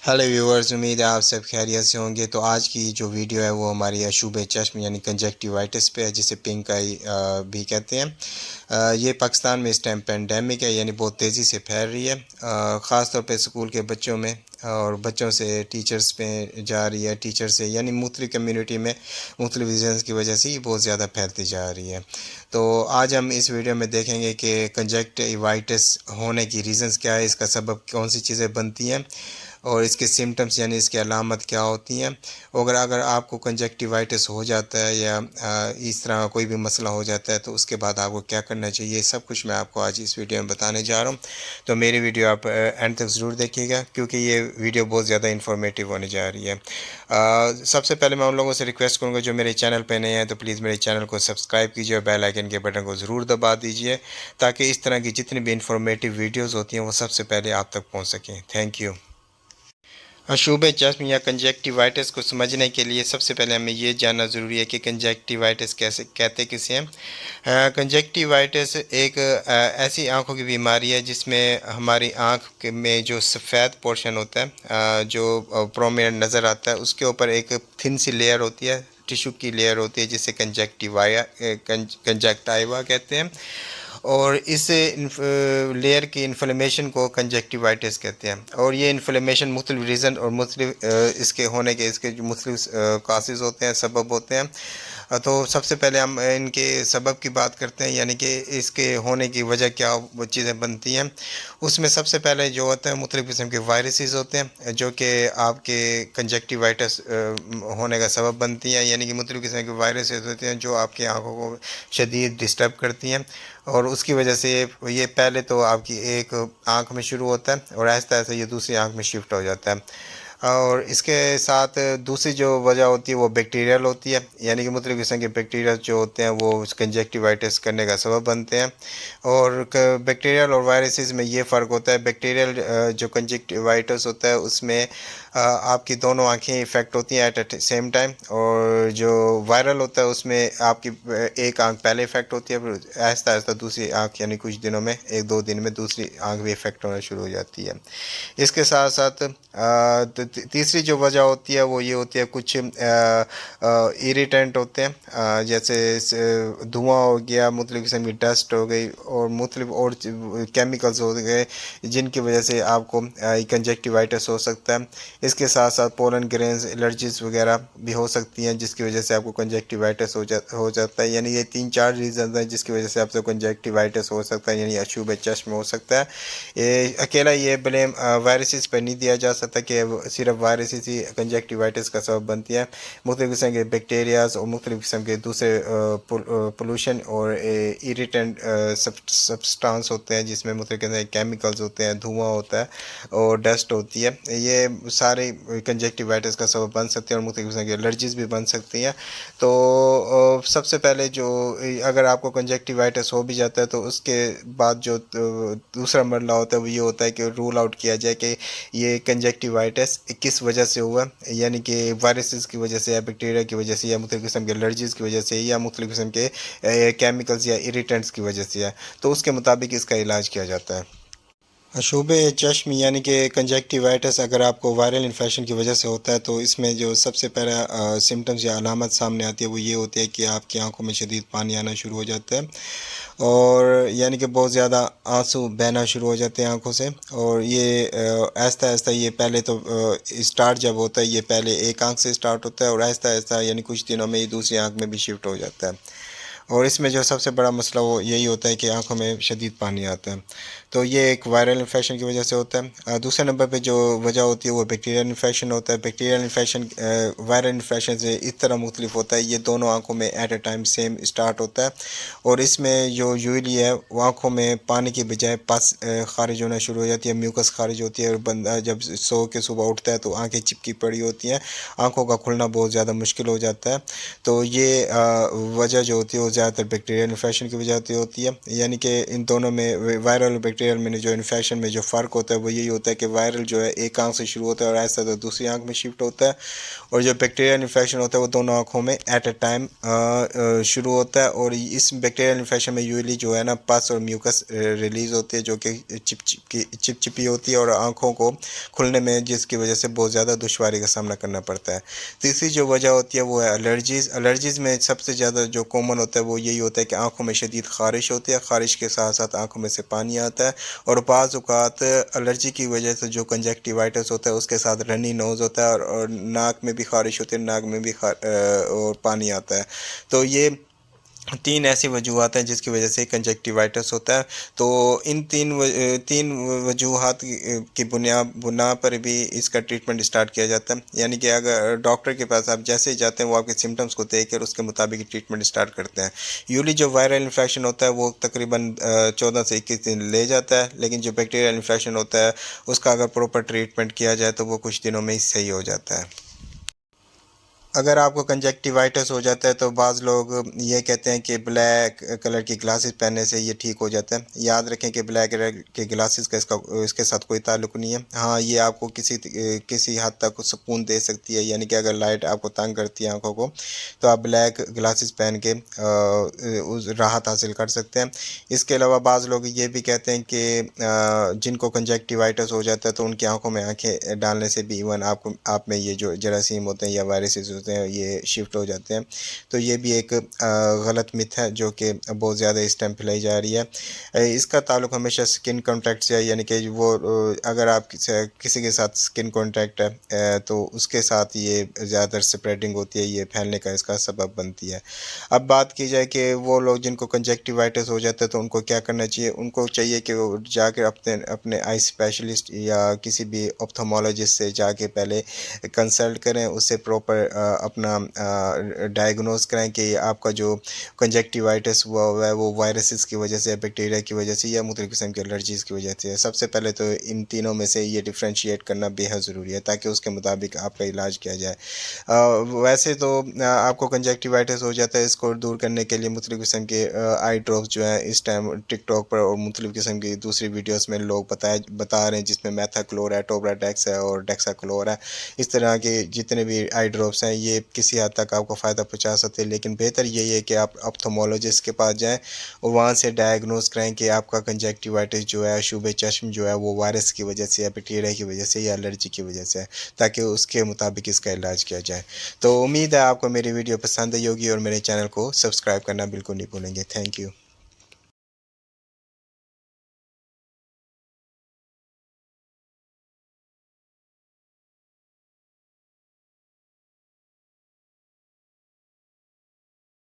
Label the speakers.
Speaker 1: Hello viewers, उम्मीद है आप सब खैरियत से होंगे। तो आज की जो वीडियो है वो हमारी अशूब चश्म यानी कंजक्टिवाइटिस पे है, जिसे पिंक आई भी कहते हैं। ये पाकिस्तान में इस टाइम पेंडेमिक है, यानी बहुत तेज़ी से फैल रही है। ख़ास तौर पे स्कूल के बच्चों में और बच्चों से टीचर्स पे जा रही है, टीचर से यानी मुख्तलिफ कम्युनिटी में मुख्तलिफ रीज़न्स की वजह से ये बहुत ज़्यादा फैलती जा रही है। तो आज हम इस वीडियो में देखेंगे कि कंजक्टिवाइटिस होने की रीज़न्स क्या है, इसका सबब कौन सी चीज़ें बनती हैं और इसके सिम्टम्स यानी इसकी अलामत क्या होती हैं। अगर अगर आपको कंजक्टिवाइटिस हो जाता है या इस तरह कोई भी मसला हो जाता है तो उसके बाद आपको क्या करना चाहिए, सब कुछ मैं आपको आज इस वीडियो में बताने जा रहा हूँ। तो मेरी वीडियो आप एंड तक ज़रूर देखिएगा, क्योंकि ये वीडियो बहुत ज़्यादा इन्फॉर्मेटिव होने जा रही है। सबसे पहले मैं उन लोगों से रिक्वेस्ट करूँगा जो मेरे चैनल पर नए हैं तो प्लीज़ मेरे चैनल को सब्सक्राइब कीजिए और बेल आइकन के बटन को ज़रूर दबा दीजिए, ताकि इस तरह की जितनी भी इंफॉर्मेटिव वीडियोज़ होती हैं वो सबसे पहले आप तक पहुँच सकें। Thank you. अशूब चश्म या कंजक्टिवाइटिस को समझने के लिए सबसे पहले हमें ये जानना ज़रूरी है कि कंजक्टिवाइटिस कैसे कहते किसे हैं। कंजक्टिवाइटिस एक ऐसी आँखों की बीमारी है जिसमें हमारी आँख में जो सफ़ेद पोर्शन होता है, जो प्रोमिनेंट नज़र आता है, उसके ऊपर एक थिन सी लेयर होती है, टिश्यू की लेयर होती है, जिसे कंजक्टाइवा कहते हैं। और इस लेयर की इन्फ्लेमेशन को कंजक्टिवाइटिस कहते हैं। और ये इन्फ्लेमेशन मुख्तलिफ रीज़न और मुख्तलिफ इसके होने के इसके जो मुख्तलिफ कासेस होते हैं, सबब होते हैं। तो सबसे पहले हम इनके सबब की बात करते हैं, यानी कि इसके होने की वजह क्या चीज़ें बनती हैं। उसमें सबसे पहले जो होता है मुख्तलिफ किस्म के वायरसेस होते हैं जो कि आपके कंजक्टिवाइटिस होने का सबब बनती हैं, यानी कि मुख्तलिफ किस्म के वायरसेस होते हैं जो आपकी आँखों को शदीद डिस्टर्ब करती हैं। और उसकी वजह से ये पहले तो आपकी एक आँख में शुरू होता है और आहिस्ता आहिस्ता ये दूसरी आँख में शिफ्ट हो जाता है। और इसके साथ दूसरी जो वजह होती है वो बैक्टीरियल होती है, यानी कि मुख्तलिफ किस्म के बैक्टीरिया जो होते हैं वो कंजक्टिवाइटिस करने का सबब बनते हैं। और बैक्टीरियल और वायरसेस में ये फ़र्क होता है। बैक्टीरियल जो कंजक्टिवाइटिस होता है उसमें आपकी दोनों आँखें इफ़ेक्ट होती हैं एट सेम टाइम, और जो वायरल होता है उसमें आपकी एक आँख पहले इफ़ेक्ट होती है, फिर आहिस्ता आहिस्ता दूसरी आँख यानी कुछ दिनों में, एक दो दिन में दूसरी आँख भी इफ़ेक्ट होना शुरू हो जाती है। इसके साथ साथ तीसरी जो वजह होती है वो ये होती है, कुछ इरिटेंट होते हैं, जैसे धुआं हो गया, मुख्तलिफ किस्म की डस्ट हो गई और मुख्तलिफ और केमिकल्स हो गए, जिनकी वजह से आपको कंजक्टिवाइटिस हो सकता है। इसके साथ साथ पोलन ग्रेन्स एलर्जीज वगैरह भी हो सकती हैं, जिसकी वजह से आपको कंजक्टिवाइटिस हो जाता है। यानी ये 3-4 रीज़न हैं जिसकी वजह से आपसे कंजक्टिवाइटिस हो सकता है, यानी अशूब चश्म हो सकता है। ये अकेला ये ब्लेम वायरसेस पर नहीं दिया जा सकता कि सिर्फ वायरसेस ही कंजक्टिवाइटिस का सबब बनती है। मुख्तलिफ किस्म के बैक्टीरियाज और मुख्तलिफ किस्म के दूसरे पोलूशन और इरिटेंट सब्सटेंस होते हैं, जिसमें मुख्तलिफ किस्म के केमिकल्स होते हैं, धुआं होता है और डस्ट होती है। ये सारे कंजक्टिवाइटिस का सबब बन सकते हैं और मुख्तलिफ किस्म की एलर्जीज भी बन सकती हैं। तो सबसे पहले जो अगर आपको कंजक्टिवाइटिस हो भी जाता है तो उसके बाद जो दूसरा मरला होता है वो ये होता है कि रूल आउट किया जाए कि ये कंजक्टिवाइटिस किस वजह से हुआ, यानी कि वायरसेस की वजह से या बैक्टीरिया की वजह से या मुख्तलिफ किस्म के एलर्जीज़ की वजह से या मुख्तलिफ किस्म के केमिकल्स या इरिटेंट्स की वजह से है, तो उसके मुताबिक इसका इलाज किया जाता है। अशूब चश्म यानी कि कंजक्टिवाइटिस अगर आपको वायरल इन्फेक्शन की वजह से होता है तो इसमें जो सबसे पहला सिम्टम्स या अलामत सामने आती है वो ये होती है कि आपकी आंखों में शदीद पानी आना शुरू हो जाता है, और यानी कि बहुत ज़्यादा आंसू बहना शुरू हो जाते हैं आंखों से। और ये आहिस्ता आहिस्ता ये पहले तो स्टार्ट जब होता है ये पहले एक आंख से स्टार्ट होता है और आहिस्ता आहिस्ता यानी कुछ दिनों में ये दूसरी आंख में भी शिफ्ट हो जाता है। और इसमें जो सबसे बड़ा मसला वो यही होता है कि आंखों में शदीद पानी आता है। तो ये एक वायरल इन्फेक्शन की वजह से होता है। दूसरे नंबर पे जो वजह होती है वो बैक्टीरियल इन्फेक्शन होता है। बैक्टीरियल इन्फेक्शन वायरल इन्फेक्शन से इस तरह मुख्तलिफ होता है, ये दोनों आंखों में at a time same start होता है। और इसमें जो यूजली है वो आंखों में पानी की बजाय पस खारिज होना शुरू हो जाती है, म्यूकस खारिज होती है, और बंदा जब सो के सुबह उठता है तो आंखें चिपकी पड़ी होती हैं, आंखों का खुलना बहुत ज़्यादा मुश्किल हो जाता है। तो ये वजह जो होती है वो زیادہ تر بیکٹیریل انفیکشن کی وجہ ہوتی ہے. یعنی کہ ان دونوں میں وائرل اور بیکٹیریل میں جو انفیکشن میں جو فرق ہوتا ہے وہ یہی ہوتا ہے کہ وائرل جو ہے ایک آنکھ سے شروع ہوتا ہے اور ایسا تو دوسری آنکھ میں شفٹ ہوتا ہے, اور جو بیکٹیریل انفیکشن ہوتا ہے وہ دونوں آنکھوں میں ایٹ اے ٹائم شروع ہوتا ہے. اور اس بیکٹیریل انفیکشن میں یوزلی جو ہے نا پس اور میوکس ریلیز ہوتی ہے جو کہ چپچپی ہوتی ہے اور آنکھوں کو کھلنے میں جس کی وجہ سے بہت زیادہ دشواری کا سامنا کرنا پڑتا ہے. تیسری جو وجہ ہوتی ہے وہ ہے الرجیز میں سب سے زیادہ جو کامن ہوتا ہے وہ یہی ہوتا ہے کہ آنکھوں میں شدید خارش ہوتی ہے, خارش کے ساتھ ساتھ آنکھوں میں سے پانی آتا ہے, اور بعض اوقات الرجی کی وجہ سے جو کنجکٹیوائٹس ہوتا ہے اس کے ساتھ رنی نوز ہوتا ہے اور ناک میں بھی خارش ہوتی ہے, ناک میں بھی اور پانی آتا ہے. تو یہ 3 ایسی وجوہات ہیں جس کی وجہ سے کنجکٹیوائٹس ہوتا ہے. تو ان تین وجوہات کی بنا پر بھی اس کا ٹریٹمنٹ اسٹارٹ کیا جاتا ہے. یعنی کہ اگر ڈاکٹر کے پاس آپ جیسے ہی جاتے ہیں وہ آپ کے سمٹمس کو دیکھ کر اس کے مطابق ٹریٹمنٹ اسٹارٹ کرتے ہیں. یولی جو وائرل انفیکشن ہوتا ہے وہ تقریباً 14 سے 21 دن لے جاتا ہے, لیکن جو بیکٹیریل انفیکشن ہوتا ہے اس کا اگر پراپر ٹریٹمنٹ کیا جائے تو وہ کچھ دنوں میں ہی صحیح ہو جاتا ہے. اگر آپ کو کنجکٹیوائٹس ہو جاتا ہے تو بعض لوگ یہ کہتے ہیں کہ بلیک کلر کی گلاسز پہننے سے یہ ٹھیک ہو جاتا ہے. یاد رکھیں کہ بلیک کلر کے گلاسز کا اس کے ساتھ کوئی تعلق نہیں ہے. ہاں یہ آپ کو کسی حد تک سکون دے سکتی ہے, یعنی کہ اگر لائٹ آپ کو تنگ کرتی ہے آنکھوں کو تو آپ بلیک گلاسز پہن کے راحت حاصل کر سکتے ہیں. اس کے علاوہ بعض لوگ یہ بھی کہتے ہیں کہ جن کو کنجکٹیوائٹس ہو جاتا ہے تو ان کی آنکھوں میں آنکھیں ڈالنے سے بھی ایون آپ میں یہ جو جراثیم ہوتے ہیں یا وائرسز ہوتے ہیں یہ شفٹ ہو جاتے ہیں. تو یہ بھی ایک غلط مت ہے جو کہ بہت زیادہ اس ٹائم پھیلائی جا رہی ہے. اس کا تعلق ہمیشہ سکن کانٹیکٹ سے ہے, یعنی کہ وہ اگر آپ کسی کے ساتھ سکن کانٹیکٹ ہے تو اس کے ساتھ یہ زیادہ تر اسپریڈنگ ہوتی ہے, یہ پھیلنے کا اس کا سبب بنتی ہے. اب بات کی جائے کہ وہ لوگ جن کو کنجکٹیوائٹس ہو جاتا ہے تو ان کو کیا کرنا چاہیے. ان کو چاہیے کہ وہ جا کے اپنے آئی اسپیشلسٹ یا کسی بھی آپتھالمولوجسٹ سے جا کے پہلے کنسلٹ کریں, اس سے پراپر اپنا ڈائگنوز کریں کہ آپ کا جو کنجکٹیوائٹس ہوا ہوا ہے وہ وائرسز کی وجہ سے, بیکٹیریا کی وجہ سے یا مختلف قسم کی الرجیز کی وجہ سے. سب سے پہلے تو ان تینوں میں سے یہ ڈفرینشیٹ کرنا بے حد ضروری ہے تاکہ اس کے مطابق آپ کا علاج کیا جائے. ویسے تو آپ کو کنجکٹیوائٹس ہو جاتا ہے, اس کو دور کرنے کے لیے مختلف قسم کے آئی ڈراپس جو ہیں اس ٹائم ٹک ٹاک پر اور مختلف قسم کی دوسری ویڈیوز میں لوگ بتا رہے ہیں, جس میں میتھا کلور ہے, ٹوبرا ڈیکس ہے اور ڈیکسا کلور ہے. اس طرح کے جتنے بھی آئی ڈراپس ہیں یہ کسی حد تک آپ کو فائدہ پہنچا سکتے ہیں, لیکن بہتر یہی ہے کہ آپ آپتھالمولوجسٹ کے پاس جائیں اور وہاں سے ڈائگنوز کریں کہ آپ کا کنجکٹیوائٹس جو ہے شعبِ چشم جو ہے وہ وائرس کی وجہ سے یا بیکٹیریا کی وجہ سے یا الرجی کی وجہ سے ہے, تاکہ اس کے مطابق اس کا علاج کیا جائے. تو امید ہے آپ کو میری ویڈیو پسند آئی ہوگی اور میرے چینل کو سبسکرائب کرنا بالکل نہیں بھولیں گے. Thank you.